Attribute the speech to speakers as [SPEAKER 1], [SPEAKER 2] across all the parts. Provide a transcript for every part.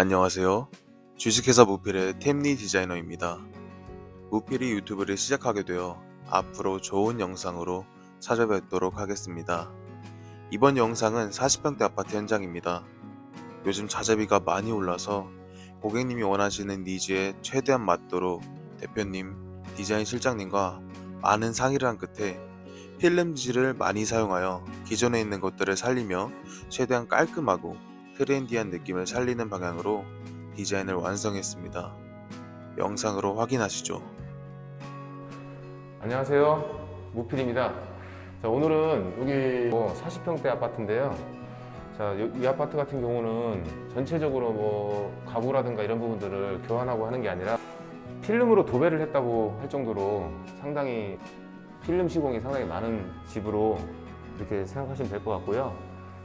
[SPEAKER 1] 안녕하세요. 주식회사 무필의 템리 디자이너입니다. 무필이 유튜브를 시작하게 되어 앞으로 좋은 영상으로 찾아뵙도록 하겠습니다. 이번 영상은 40평대 아파트 현장입니다. 요즘 자재비가 많이 올라서 고객님이 원하시는 니즈에 최대한 맞도록 대표님, 디자인 실장님과 많은 상의를 한 끝에 필름지를 많이 사용하여 기존에 있는 것들을 살리며 최대한 깔끔하고 트렌디한 느낌을 살리는 방향으로 디자인을 완성했습니다. 영상으로 확인하시죠.
[SPEAKER 2] 안녕하세요, 무필입니다. 자, 오늘은 여기 40평대 아파트인데요. 자, 이 아파트 같은 경우는 전체적으로 가구라든가 이런 부분들을 교환하고 하는 게 아니라 필름으로 도배를 했다고 할 정도로 상당히 필름 시공이 상당히 많은 집으로 이렇게 생각하시면 될 것 같고요.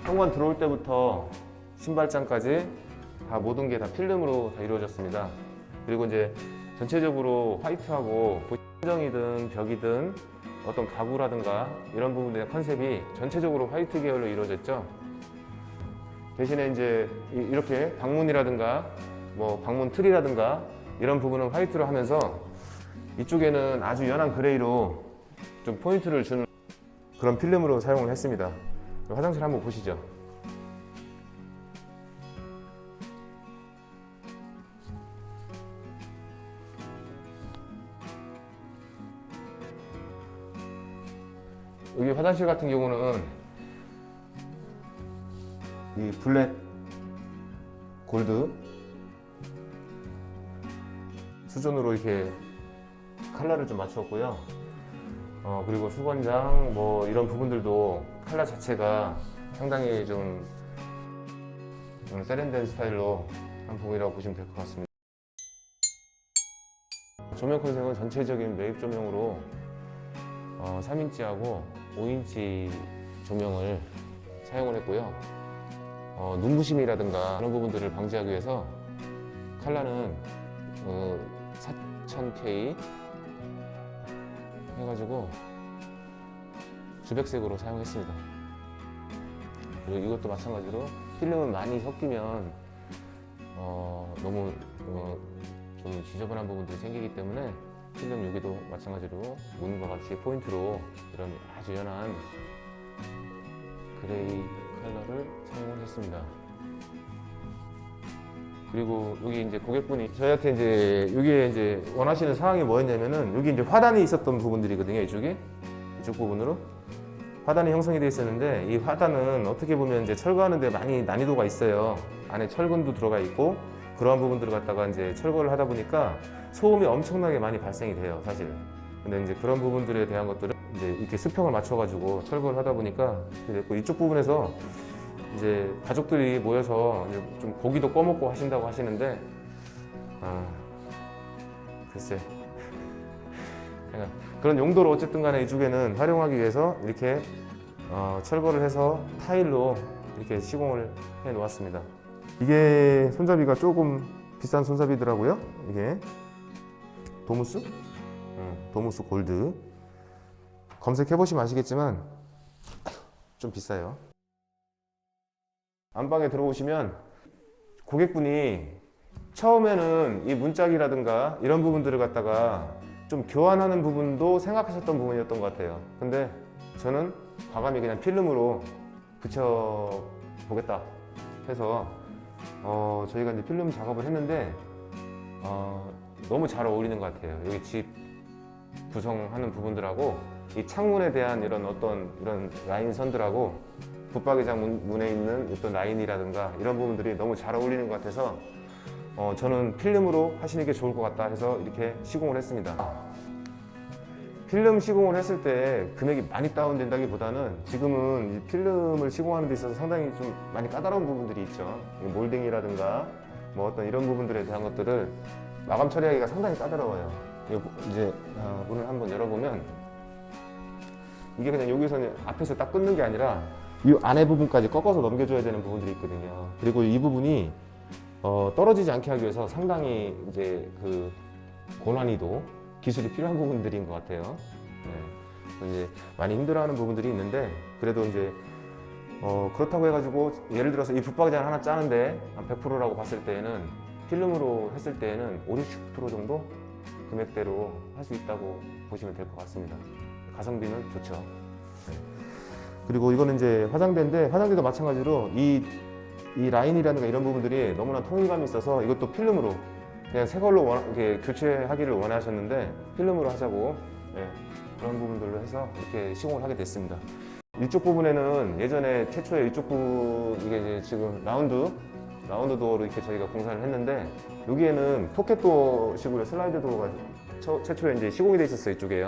[SPEAKER 2] 현관 들어올 때부터 신발장까지 다 모든 게 다 필름으로 다 이루어졌습니다. 그리고 이제 전체적으로 화이트하고 천정이든 벽이든 어떤 가구라든가 이런 부분들의 컨셉이 전체적으로 화이트 계열로 이루어졌죠. 대신에 이제 이렇게 방문이라든가 방문 틀이라든가 이런 부분은 화이트로 하면서 이쪽에는 아주 연한 그레이로 좀 포인트를 주는 그런 필름으로 사용을 했습니다. 화장실 한번 보시죠. 여기 화장실 같은 경우는 이 블랙 골드 수전으로 이렇게 컬러를 좀 맞추었고요. 그리고 수건장 이런 부분들도 컬러 자체가 상당히 좀 세련된 스타일로 한 부분이라고 보시면 될 것 같습니다. 조명 컨셉은 전체적인 매입 조명으로 3인치하고 5인치 조명을 사용을 했고요. 눈부심이라든가 그런 부분들을 방지하기 위해서 컬러는 4000K 해가지고 주백색으로 사용했습니다. 그리고 이것도 마찬가지로 필름은 많이 섞이면 너무 좀 지저분한 부분들이 생기기 때문에 필름 여기도 마찬가지로 문과 같이 포인트로 이런 아주 연한 그레이 컬러를 사용을 했습니다. 그리고 여기 이제 고객분이 저희한테 이제 여기에 이제 원하시는 사항이 뭐였냐면은 여기 이제 화단이 있었던 부분들이거든요. 이쪽 부분으로 화단이 형성이 되어 있었는데 이 화단은 어떻게 보면 이제 철거하는데 많이 난이도가 있어요. 안에 철근도 들어가 있고 그러한 부분들을 갖다가 이제 철거를 하다 보니까 소음이 엄청나게 많이 발생이 돼요, 사실. 근데 이제 그런 부분들에 대한 것들을 이제 이렇게 수평을 맞춰가지고 철거를 하다 보니까 이렇게 됐고 이쪽 부분에서 이제 가족들이 모여서 이제 좀 고기도 꺼먹고 하신다고 하시는데 글쎄 그런 용도로 어쨌든 간에 이쪽에는 활용하기 위해서 이렇게 철거를 해서 타일로 이렇게 시공을 해 놓았습니다. 이게 손잡이가 조금 비싼 손잡이더라고요. 이게 도무스? 도무스 골드. 검색해 보시면 아시겠지만 좀 비싸요. 안방에 들어오시면 고객분이 처음에는 이 문짝이라든가 이런 부분들을 갖다가 좀 교환하는 부분도 생각하셨던 부분이었던 것 같아요. 근데 저는 과감히 그냥 필름으로 붙여보겠다 해서 저희가 이제 필름 작업을 했는데 너무 잘 어울리는 것 같아요. 여기 집 구성하는 부분들하고 이 창문에 대한 이런 라인선들하고 붙박이장 문에 있는 어떤 라인이라든가 이런 부분들이 너무 잘 어울리는 것 같아서 저는 필름으로 하시는 게 좋을 것 같다 해서 이렇게 시공을 했습니다. 필름 시공을 했을 때 금액이 많이 다운된다기보다는 지금은 이 필름을 시공하는 데 있어서 상당히 좀 많이 까다로운 부분들이 있죠. 몰딩이라든가 어떤 이런 부분들에 대한 것들을 마감 처리하기가 상당히 까다로워요. 이제 문을 한번 열어보면 이게 그냥 여기서 앞에서 딱 끊는 게 아니라 이 안에 부분까지 꺾어서 넘겨줘야 되는 부분들이 있거든요. 그리고 이 부분이 떨어지지 않게 하기 위해서 상당히 이제 그 고난이도 기술이 필요한 부분들인 것 같아요. 네. 이제 많이 힘들어하는 부분들이 있는데 그래도 이제 그렇다고 해가지고 예를 들어서 이 붙박이장 하나 짜는데 한 100%라고 봤을 때에는 필름으로 했을 때에는 5, 60% 정도 금액대로 할 수 있다고 보시면 될 것 같습니다. 가성비는 좋죠. 네. 그리고 이거는 이제 화장대인데 화장대도 마찬가지로 이 라인이라든가 이런 부분들이 너무나 통일감이 있어서 이것도 필름으로 그냥 새 걸로 이렇게 교체하기를 원하셨는데 필름으로 하자고 그런 부분들로 해서 이렇게 시공을 하게 됐습니다. 이쪽 부분에는 예전에 최초에 이쪽 부분 이게 이제 지금 라운드 도어로 이렇게 저희가 공사를 했는데 여기에는 포켓 도어 식으로 슬라이드 도어가 최초에 이제 시공이 돼 있었어요. 이쪽에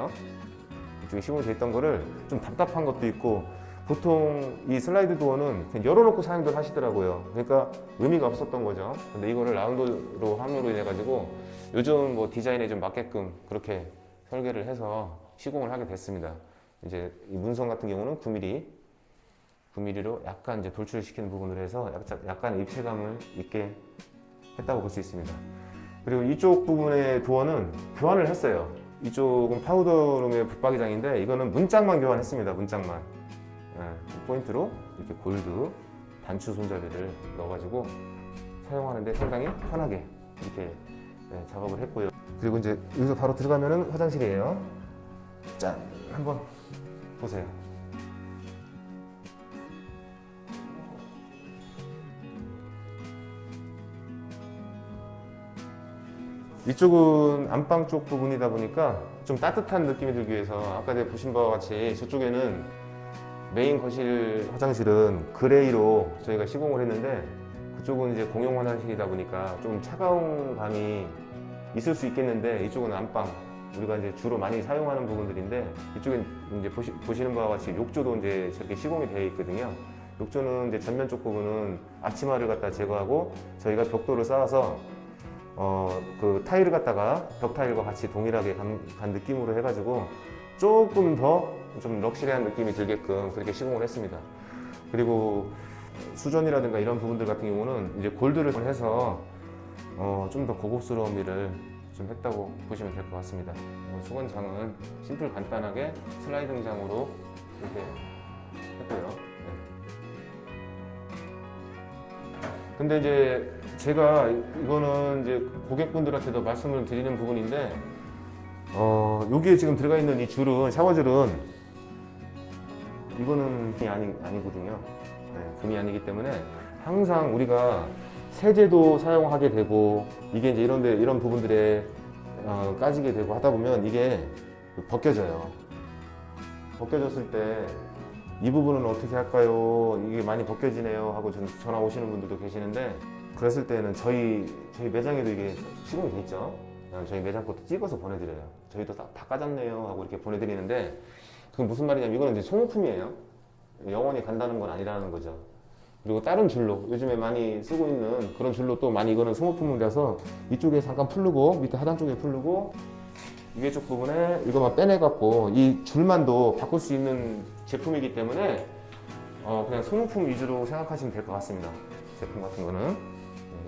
[SPEAKER 2] 시공이 돼 있던 거를 좀 답답한 것도 있고 보통 이 슬라이드 도어는 그냥 열어놓고 사용들 하시더라고요. 그러니까 의미가 없었던 거죠. 근데 이거를 라운드로 함으로 인해 가지고 요즘 뭐 디자인에 좀 맞게끔 그렇게 설계를 해서 시공을 하게 됐습니다. 이제 이 문선 같은 경우는 9mm로 약간 이제 돌출시키는 부분으로 해서 약간 입체감을 있게 했다고 볼 수 있습니다. 그리고 이쪽 부분의 도어는 교환을 했어요. 이쪽은 파우더룸의 붙박이장인데 이거는 문짝만 교환했습니다. 문짝만. 포인트로 이렇게 골드 단추 손잡이를 넣어가지고 사용하는데 상당히 편하게 이렇게 작업을 했고요. 그리고 이제 여기서 바로 들어가면은 화장실이에요. 짠! 한번 보세요. 이쪽은 안방 쪽 부분이다 보니까 좀 따뜻한 느낌이 들기 위해서 아까 제가 보신 바와 같이 저쪽에는 메인 거실 화장실은 그레이로 저희가 시공을 했는데 그쪽은 이제 공용 화장실이다 보니까 좀 차가운 감이 있을 수 있겠는데 이쪽은 안방 우리가 이제 주로 많이 사용하는 부분들인데 이쪽에 이제 보시는 바와 같이 욕조도 이제 저렇게 시공이 되어 있거든요. 욕조는 이제 전면 쪽 부분은 앞치마를 갖다 제거하고 저희가 벽돌을 쌓아서 그 타일을 갖다가 벽 타일과 같이 동일하게 간 느낌으로 해가지고 조금 더 좀 럭셔리한 느낌이 들게끔 그렇게 시공을 했습니다. 그리고 수전이라든가 이런 부분들 같은 경우는 이제 골드를 해서 좀 더 고급스러운 미를 좀 했다고 보시면 될 것 같습니다. 수건장은 심플 간단하게 슬라이딩장으로 이렇게 했고요. 근데 이제 제가 이거는 이제 고객분들한테도 말씀을 드리는 부분인데 여기에 지금 들어가 있는 이 줄은 샤워줄은 이거는 금이 아니거든요. 금이 아니기 때문에 항상 우리가 세제도 사용하게 되고 이게 이제 이런 부분들에 까지게 되고 하다 보면 이게 벗겨져요. 벗겨졌을 때 이 부분은 어떻게 할까요? 이게 많이 벗겨지네요 하고 전화 오시는 분들도 계시는데 그랬을 때는 저희 매장에도 이게 시공이 돼 있죠. 저희 매장 것도 찍어서 보내드려요. 저희도 다 까졌네요 하고 이렇게 보내드리는데 그건 무슨 말이냐면 이거는 이제 소모품이에요. 영원히 간다는 건 아니라는 거죠. 그리고 다른 줄로 요즘에 많이 쓰고 있는 그런 줄로 또 많이 이거는 소모품이라서 이쪽에 잠깐 풀르고 밑에 하단 쪽에 풀르고 위에 쪽 부분에 이거만 빼내갖고 이 줄만도 바꿀 수 있는 제품이기 때문에 그냥 소모품 위주로 생각하시면 될 것 같습니다. 제품 같은 거는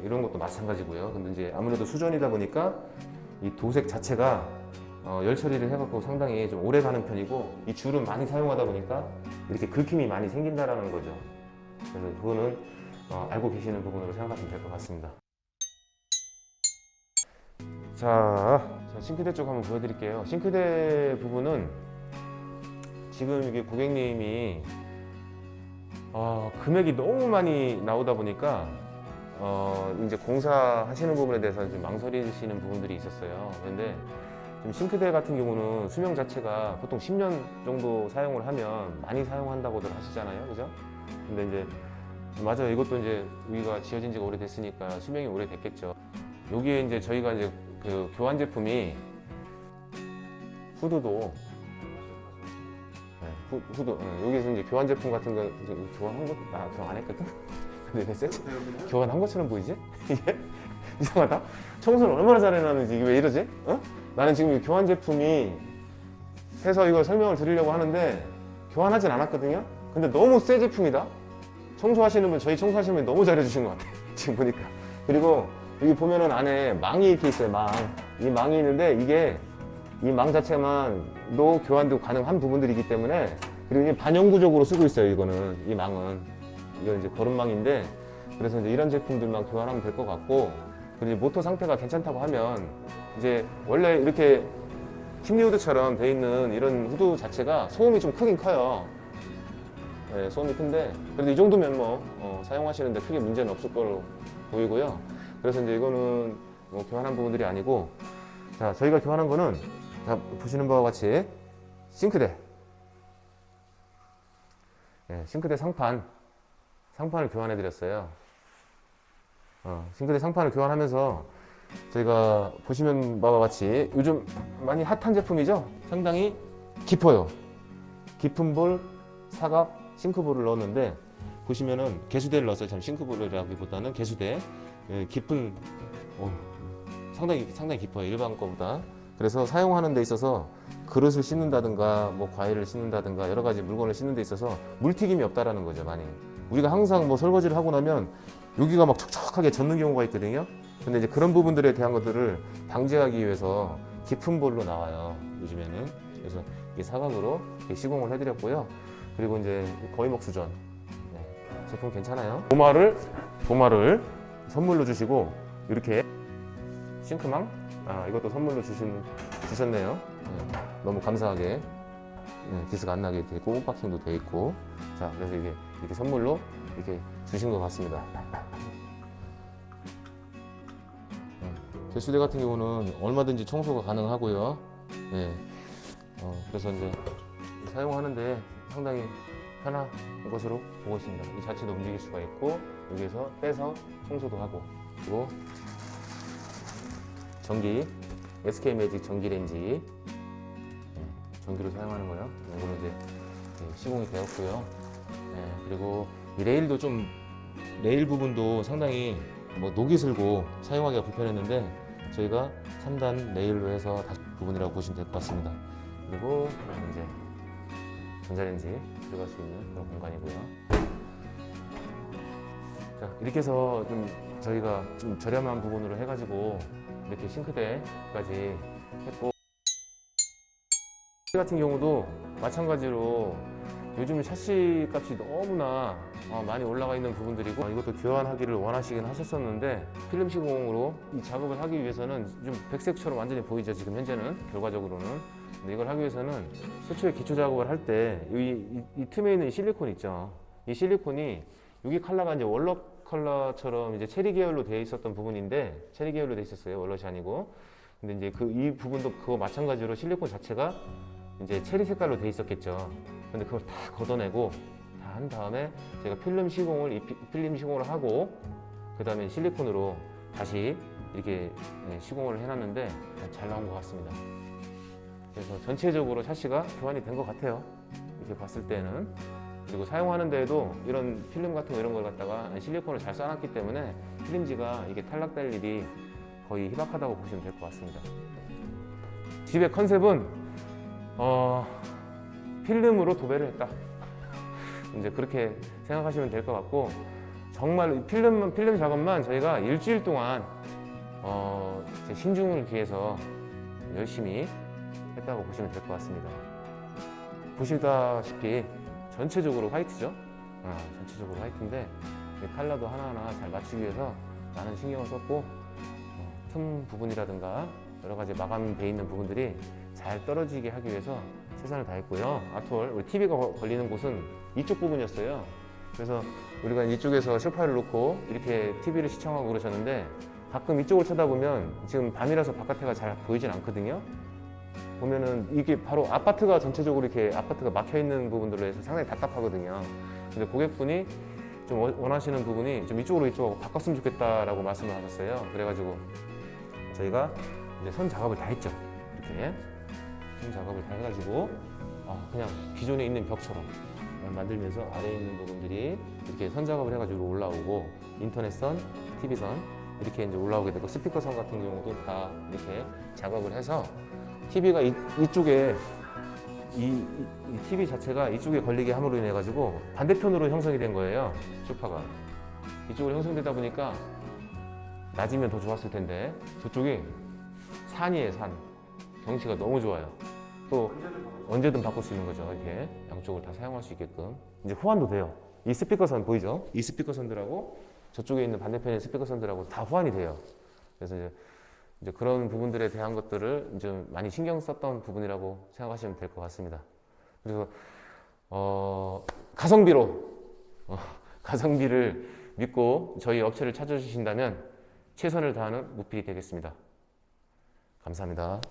[SPEAKER 2] 이런 것도 마찬가지고요. 근데 이제 아무래도 수전이다 보니까 이 도색 자체가 열 처리를 해갖고 상당히 좀 오래 가는 편이고 이 줄은 많이 사용하다 보니까 이렇게 긁힘이 많이 생긴다라는 거죠. 그래서 그거는 알고 계시는 부분으로 생각하시면 될 것 같습니다. 자, 싱크대 쪽 한번 보여드릴게요. 싱크대 부분은 지금 이게 고객님이 금액이 너무 많이 나오다 보니까 이제 공사하시는 부분에 대해서 좀 망설이시는 부분들이 있었어요. 그런데 지금 싱크대 같은 경우는 수명 자체가 보통 10년 정도 사용을 하면 많이 사용한다고들 하시잖아요, 그죠? 근데 이제 맞아요. 이것도 이제 여기가 지어진 지가 오래됐으니까 수명이 오래됐겠죠. 여기에 이제 저희가 이제 그 교환 제품이 후드도 후드 여기서 이제 교환 제품 같은 거 교환한 거 교환 안 했거든. 근데 왜 세트 교환한 것처럼 보이지? 이게 이상하다. 청소를 얼마나 잘해놨는지 이게 왜 이러지? 나는 지금 이 교환 제품이 해서 이걸 설명을 드리려고 하는데 교환하진 않았거든요. 근데 너무 새 제품이다. 청소하시는 분 저희 청소하시는 분 너무 잘해주신 것 같아요. 지금 보니까. 그리고 여기 보면은 안에 망이 이렇게 있어요. 이 망이 있는데 이게 이 망 자체만도 교환도 가능한 부분들이기 때문에 그리고 이게 반영구적으로 쓰고 있어요. 이거는 이 망은 이건 이제 거름망인데, 그래서 이제 이런 제품들만 교환하면 될 것 같고, 그리고 이제 모터 상태가 괜찮다고 하면 이제 원래 이렇게 킴리 후드처럼 돼 있는 이런 후드 자체가 소음이 좀 크긴 커요. 네, 소음이 큰데 그래도 이 정도면 뭐 사용하시는데 크게 문제는 없을 거로 보이고요. 그래서 이제 이거는 뭐 교환한 부분들이 아니고, 자, 저희가 교환한 거는 자, 보시는 바와 같이 싱크대, 네, 싱크대 상판을 교환해 드렸어요. 싱크대 상판을 교환하면서 저희가 보시는 바와 같이 요즘 많이 핫한 제품이죠. 상당히 깊어요. 깊은 볼, 사각, 싱크볼을 넣었는데, 보시면은 개수대를 넣었어요. 참 싱크볼이라기보다는 개수대. 예, 깊은, 상당히 깊어요. 일반 거보다. 그래서 사용하는 데 있어서 그릇을 씻는다든가 뭐 과일을 씻는다든가 여러 가지 물건을 씻는 데 있어서 물튀김이 없다라는 거죠. 많이 우리가 항상 뭐 설거지를 하고 나면 여기가 막 촉촉하게 젖는 경우가 있거든요. 근데 이제 그런 부분들에 대한 것들을 방지하기 위해서 깊은 볼로 나와요, 요즘에는. 그래서 이게 사각으로 이렇게 시공을 해드렸고요. 그리고 이제 거의 먹수전, 네, 제품 괜찮아요. 도마를 선물로 주시고, 이렇게 싱크망, 이것도 선물로 주셨네요. 네, 너무 감사하게. 네, 기스가 안 나게 돼 있고 옷박힘도 돼 있고, 자, 그래서 이게 이렇게 선물로 이렇게 주신 것 같습니다. 개수대 같은 경우는 얼마든지 청소가 가능하고요. 네, 그래서 이제 사용하는데 상당히 편한 것으로 보고 있습니다. 이 자체도 움직일 수가 있고, 여기에서 빼서 청소도 하고, 그리고 전기, SK 매직 전기 렌지, 전기로 사용하는 거예요. 이거는 이제 시공이 되었고요. 네, 그리고 이 레일 부분도 상당히 뭐 녹이 슬고 사용하기가 불편했는데, 저희가 3단 레일로 해서 다시 부분이라고 보시면 될 것 같습니다. 그리고 이제 전자레인지 들어갈 수 있는 그런 공간이고요. 자, 이렇게 해서 좀 저희가 좀 저렴한 부분으로 해가지고 이렇게 싱크대까지 했고, 같은 경우도 마찬가지로 요즘 샤시 값이 너무나 많이 올라가 있는 부분들이고, 이것도 교환하기를 원하시긴 하셨었는데, 필름 시공으로 이 작업을 하기 위해서는 좀 백색처럼 완전히 보이죠, 지금 현재는. 결과적으로는. 근데 이걸 하기 위해서는 최초에 기초 작업을 할 때 이 틈에 있는 이 실리콘 있죠. 이 실리콘이 여기 컬러가 이제 월넛 컬러처럼 이제 체리 계열로 되어 있었던 부분인데, 체리 계열로 되어 있었어요, 월넛이 아니고. 근데 이제 이 부분도 그거 마찬가지로 실리콘 자체가 이제 체리 색깔로 되어 있었겠죠. 근데 그걸 다 걷어내고 다 한 다음에 제가 필름 시공을 하고, 그 다음에 실리콘으로 다시 이렇게 시공을 해놨는데 잘 나온 것 같습니다. 그래서 전체적으로 샤시가 교환이 된 것 같아요, 이렇게 봤을 때는. 그리고 사용하는 데에도 이런 필름 같은 거 이런 걸 갖다가 실리콘을 잘 써놨기 때문에 필름지가 이게 탈락될 일이 거의 희박하다고 보시면 될 것 같습니다. 집의 컨셉은 필름으로 도배를 했다. 이제 그렇게 생각하시면 될 것 같고, 정말 필름 작업만 저희가 일주일 동안 신중을 기해서 열심히 했다고 보시면 될 것 같습니다. 보시다시피 전체적으로 화이트죠. 전체적으로 화이트인데 컬러도 하나하나 잘 맞추기 위해서 많은 신경을 썼고, 틈 부분이라든가 여러 가지 마감돼 있는 부분들이 잘 떨어지게 하기 위해서 최선을 다했고요. 아트월, 우리 TV가 걸리는 곳은 이쪽 부분이었어요. 그래서 우리가 이쪽에서 소파를 놓고 이렇게 TV를 시청하고 그러셨는데, 가끔 이쪽을 쳐다보면 지금 밤이라서 바깥에가 잘 보이진 않거든요. 보면은 이게 바로 아파트가 전체적으로 이렇게 아파트가 막혀 있는 부분들로 해서 상당히 답답하거든요. 근데 고객분이 좀 원하시는 부분이 좀 이쪽으로 바꿨으면 좋겠다라고 말씀을 하셨어요. 그래가지고 저희가 이제 선 작업을 다 했죠. 이렇게 선 작업을 다 해가지고 그냥 기존에 있는 벽처럼 만들면서 아래에 있는 부분들이 이렇게 선 작업을 해가지고 올라오고, 인터넷선, TV선 이렇게 이제 올라오게 되고, 스피커선 같은 경우도 다 이렇게 작업을 해서 TV가 이쪽에 이 TV 자체가 이쪽에 걸리게 함으로 인해 가지고 반대편으로 형성이 된 거예요. 소파가 이쪽으로 형성되다 보니까 낮이면 더 좋았을 텐데, 저쪽이 산이에요. 산 경치가 너무 좋아요. 또 언제든 바꿀 수 있는 거죠. 이렇게 양쪽을 다 사용할 수 있게끔. 이제 호환도 돼요. 이 스피커선 보이죠? 이 스피커선들하고 저쪽에 있는 반대편의 스피커선들하고 다 호환이 돼요. 그래서 이제 그런 부분들에 대한 것들을 이제 많이 신경 썼던 부분이라고 생각하시면 될 것 같습니다. 그래서 가성비를 믿고 저희 업체를 찾아주신다면 최선을 다하는 무필이 되겠습니다. 감사합니다.